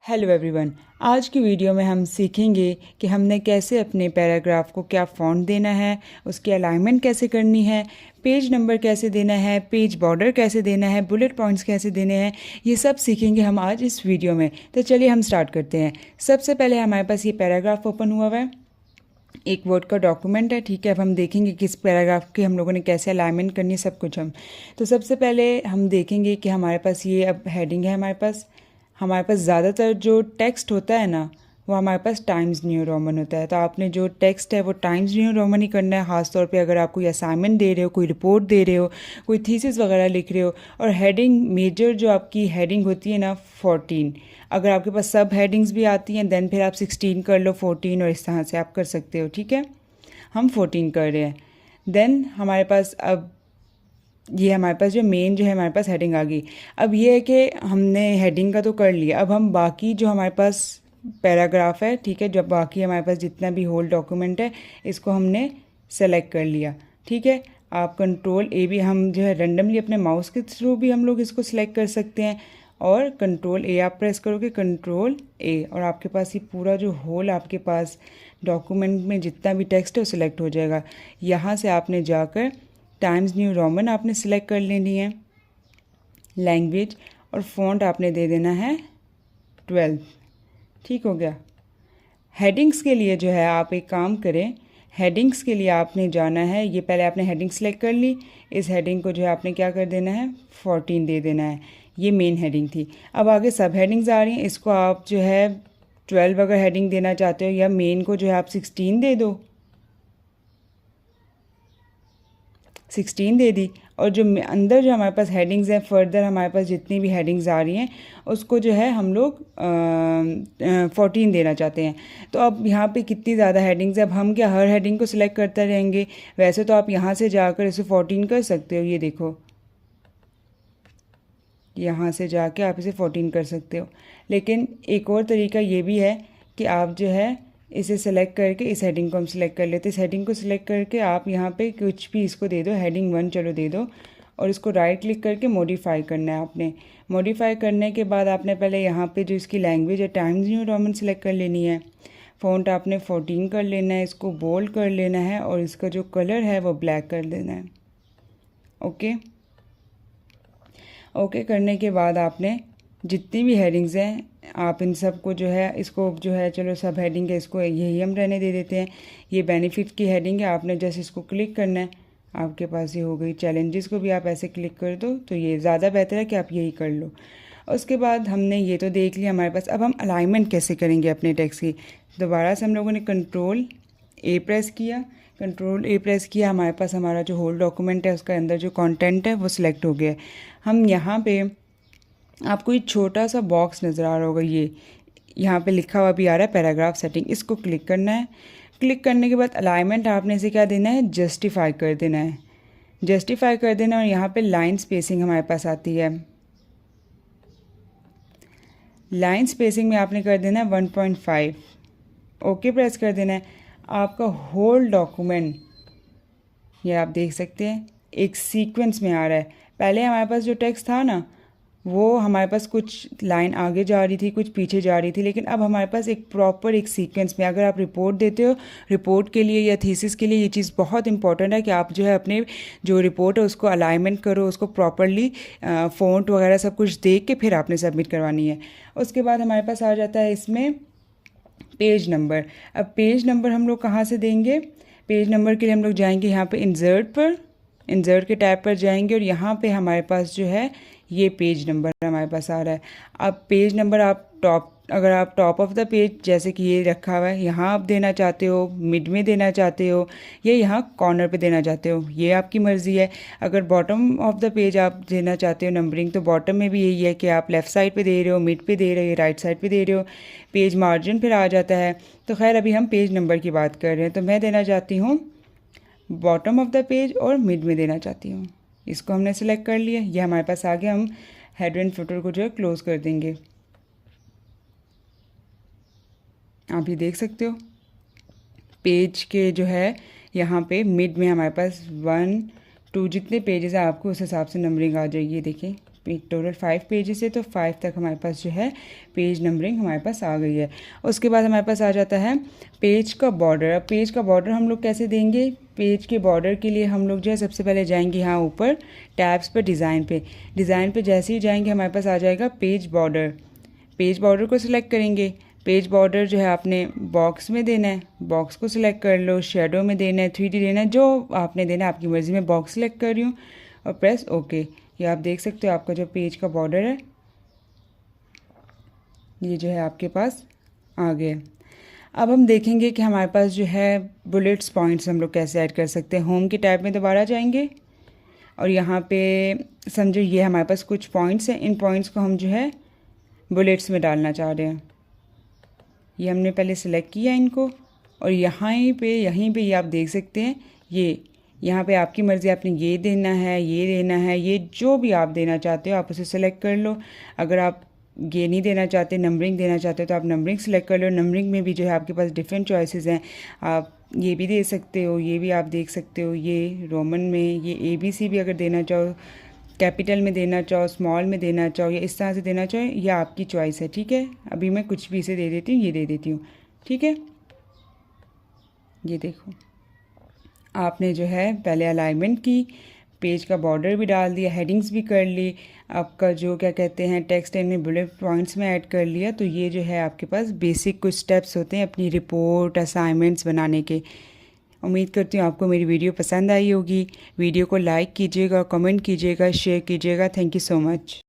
Hello everyone. आज की video में हम सीखेंगे कि हमने कैसे अपने पैराग्राफ को क्या फ़ॉन्ट देना है, उसकी अलाइनमेंट कैसे करनी है, पेज नंबर कैसे देना है, पेज बॉर्डर कैसे देना है, बुलेट पॉइंट्स कैसे देने हैं। ये सब सीखेंगे हम आज इस वीडियो में। तो चलिए हम स्टार्ट करते हैं। सबसे पहले हमारे पास ये पैराग्राफ ओपन हुआ है, एक वर्ड का डॉक्यूमेंट है। ठीक है, अब हम देखेंगे कि इस पैराग्राफ की हम लोगों ने कैसे अलाइनमेंट करनी है, सब कुछ हम। तो सबसे पहले हम देखेंगे कि हमारे पास ये अब हेडिंग है। हमारे पास ज़्यादातर जो टेक्स्ट होता है ना, वो हमारे पास टाइम्स न्यू रोमन होता है। तो आपने जो टेक्स्ट है वो टाइम्स न्यू रोमन ही करना है। ख़ासतौर पे अगर आप कोई असाइनमेंट दे रहे हो, कोई रिपोर्ट दे रहे हो, कोई थीसिस वगैरह लिख रहे हो। और हेडिंग, मेजर जो आपकी हेडिंग होती है ना 14, अगर आपके पास सब हेडिंग्स भी आती हैं देन फिर आप 16 कर लो, 14, और इस तरह से आप कर सकते हो। ठीक है, हम 14 कर रहे हैं। देन हमारे पास अब ये हमारे पास जो मेन जो है हमारे पास हेडिंग आ गई। अब ये है कि हमने हेडिंग का तो कर लिया, अब हम बाकी जो हमारे पास पैराग्राफ है, ठीक है, जब बाकी हमारे पास जितना भी होल डॉक्यूमेंट है इसको हमने सेलेक्ट कर लिया। ठीक है, आप कंट्रोल ए भी, हम जो है रेंडमली अपने माउस के थ्रू भी हम लोग इसको सिलेक्ट कर सकते हैं, और कंट्रोल ए आप प्रेस करोगे, कंट्रोल ए, और आपके पास ये पूरा जो होल आपके पास डॉक्यूमेंट में जितना भी टेक्स्ट है वो सिलेक्ट हो जाएगा। यहाँ से आपने जाकर टाइम्स न्यू रोमन आपने सिलेक्ट कर लेनी है, लैंग्वेज, और फ़ॉन्ट आपने दे देना है 12। ठीक हो गया। हेडिंग्स के लिए जो है आप एक काम करें, हेडिंग्स के लिए आपने जाना है, ये पहले आपने हेडिंग सेलेक्ट कर ली, इस हेडिंग को जो है आपने क्या कर देना है 14 दे देना है। ये मेन हेडिंग थी। अब आगे सब हेडिंग्स आ रही हैं, इसको आप जो है 12 अगर हेडिंग देना चाहते हो, या मेन को जो है आप 16 दे दो, 16 दे दी। और जो अंदर जो हमारे पास हेडिंग्स हैं, फर्दर हमारे पास जितनी भी हेडिंग्स आ रही हैं उसको जो है हम लोग 14 देना चाहते हैं। तो अब यहाँ पे कितनी ज़्यादा हेडिंग्स है, अब हम क्या हर हेडिंग को सिलेक्ट करते रहेंगे? वैसे तो आप यहाँ से जाकर इसे 14 कर सकते हो, ये देखो, यहाँ से जाके आप इसे 14 कर सकते हो। लेकिन एक और तरीका ये भी है कि आप जो है इसे सेलेक्ट करके, इस हेडिंग को हम सिलेक्ट कर लेते हैं, इस हेडिंग को सिलेक्ट करके आप यहाँ पे कुछ भी इसको दे दो, हेडिंग 1 चलो दे दो, और इसको राइट क्लिक करके मॉडिफाई करना है आपने। मॉडिफाई करने के बाद आपने पहले यहाँ पे जो इसकी लैंग्वेज है टाइम्स न्यू रोमन सेलेक्ट कर लेनी है, फ़ॉन्ट आपने 14 कर लेना है, इसको बोल्ड कर लेना है, और इसका जो कलर है वो ब्लैक कर देना है। ओके, ओके करने के बाद आपने जितनी भी हेडिंग्स हैं आप इन सब को जो है, इसको जो है चलो सब हेडिंग है, इसको यही हम रहने दे देते हैं। ये बेनिफिट की हेडिंग है, आपने जैसे इसको क्लिक करना है, आपके पास ये हो गई। चैलेंजेस को भी आप ऐसे क्लिक कर दो, तो ये ज़्यादा बेहतर है कि आप यही कर लो। उसके बाद हमने ये तो देख लिया हमारे पास। अब हम अलाइनमेंट कैसे करेंगे अपने टेक्स्ट की? दोबारा से हम लोगों ने कंट्रोल ए प्रेस किया, कंट्रोल ए प्रेस किया, हमारे पास हमारा जो होल डॉक्यूमेंट है उसका अंदर जो कंटेंट है वो सिलेक्ट हो गया। हम यहाँ पे, आपको ये छोटा सा बॉक्स नज़र आ रहा होगा, ये यहाँ पे लिखा हुआ भी आ रहा है पैराग्राफ सेटिंग, इसको क्लिक करना है। क्लिक करने के बाद अलाइनमेंट आपने इसे क्या देना है, जस्टिफाई कर देना है, जस्टिफाई कर देना। और यहाँ पे लाइन स्पेसिंग हमारे पास आती है, लाइन स्पेसिंग में आपने कर देना है 1.5, ओके प्रेस कर देना है। आपका होल डॉक्यूमेंट, ये आप देख सकते हैं, एक सीक्वेंस में आ रहा है। पहले हमारे पास जो टेक्स्ट था ना, वो हमारे पास कुछ लाइन आगे जा रही थी, कुछ पीछे जा रही थी, लेकिन अब हमारे पास एक प्रॉपर एक सीक्वेंस में, अगर आप रिपोर्ट देते हो, रिपोर्ट के लिए या थीसिस के लिए ये चीज़ बहुत इंपॉर्टेंट है कि आप जो है अपने जो रिपोर्ट है उसको अलाइनमेंट करो, उसको प्रॉपरली फ़ॉन्ट वगैरह सब कुछ देख के फिर आपने सबमिट करवानी है। उसके बाद हमारे पास आ जाता है इसमें पेज नंबर। अब पेज नंबर हम लोग कहाँ से देंगे? पेज नंबर के लिए हम लोग जाएंगे यहाँ पे इंसर्ट पर, इंसर्ट के टैब पर जाएंगे, और यहाँ पे हमारे पास जो है ये पेज नंबर हमारे पास आ रहा है। अब पेज नंबर आप टॉप, अगर आप टॉप ऑफ द पेज जैसे कि ये रखा हुआ है, यहाँ आप देना चाहते हो, मिड में देना चाहते हो, या यहाँ कॉर्नर पे देना चाहते हो, ये आपकी मर्ज़ी है। अगर बॉटम ऑफ द पेज आप देना चाहते हो नंबरिंग, तो बॉटम में भी यही है कि आप लेफ़्ट साइड पे दे रहे हो, मिड पे दे रहे हो, राइट साइड पे दे रहे हो। पेज मार्जिन फिर आ जाता है। तो खैर अभी हम पेज नंबर की बात कर रहे हैं, तो मैं देना चाहती हूँ बॉटम ऑफ द पेज और मिड में देना चाहती हूँ। इसको हमने सेलेक्ट कर लिया, ये हमारे पास आ गया। हम हेड एंड फुटर को जो है क्लोज कर देंगे। आप ये देख सकते हो पेज के जो है यहाँ पे मिड में हमारे पास 1 2 जितने पेजेस हैं आपको उस हिसाब से नंबरिंग आ जाएगी। देखिए टोटल 5 पेजेस है, तो 5 तक हमारे पास जो है पेज नंबरिंग हमारे पास आ गई है। उसके बाद हमारे पास आ जाता है पेज का बॉर्डर। अब पेज का बॉर्डर हम लोग कैसे देंगे? पेज के बॉर्डर के लिए हम लोग जो है सबसे पहले जाएंगे यहाँ ऊपर टैब्स पर, डिज़ाइन पे जैसे ही जाएंगे हमारे पास आ जाएगा पेज बॉर्डर। पेज बॉर्डर को सिलेक्ट करेंगे। पेज बॉर्डर जो है आपने बॉक्स में देना है, बॉक्स को सिलेक्ट कर लो, शेडो में देना है, 3D देना है, जो आपने देना है आपकी मर्ज़ी। में बॉक्स सिलेक्ट कर रही हूँ और प्रेस ओके। ये आप देख सकते हो आपका जो पेज का बॉर्डर है ये जो है आपके पास आ गया। अब हम देखेंगे कि हमारे पास जो है बुलेट्स पॉइंट्स हम लोग कैसे ऐड कर सकते हैं। होम के टैब में दोबारा जाएंगे और यहाँ पे समझो ये हमारे पास कुछ पॉइंट्स हैं, इन पॉइंट्स को हम जो है बुलेट्स में डालना चाह रहे हैं। ये हमने पहले सेलेक्ट किया इनको और यहीं पे ये आप देख सकते हैं, ये यहाँ पे आपकी मर्ज़ी, आपने ये देना है, ये देना है, ये जो भी आप देना चाहते हो आप उसे सेलेक्ट कर लो। अगर आप ये नहीं देना चाहते, नंबरिंग देना चाहते हो तो आप नंबरिंग सेलेक्ट कर लो। नंबरिंग में भी जो है आपके पास डिफरेंट चॉइसेस हैं, आप ये भी दे सकते हो, ये भी आप देख सकते हो, ये रोमन में, ये ABC भी अगर देना चाहो, कैपिटल में देना चाहो, स्मॉल में देना चाहो या इस तरह से देना चाहो, ये आपकी चॉइस है। ठीक है, अभी मैं कुछ भी इसे दे देती हूँ, ये दे देती हूँ। ठीक है, ये देखो आपने जो है पहले अलाइनमेंट की, पेज का बॉर्डर भी डाल दिया, हेडिंग्स भी कर ली, आपका जो क्या कहते हैं टेक्स्ट में बुलेट पॉइंट्स में ऐड कर लिया। तो ये जो है आपके पास बेसिक कुछ स्टेप्स होते हैं अपनी रिपोर्ट असाइनमेंट्स बनाने के। उम्मीद करती हूँ आपको मेरी वीडियो पसंद आई होगी। वीडियो को लाइक कीजिएगा, कमेंट कीजिएगा, शेयर कीजिएगा। Thank you so much.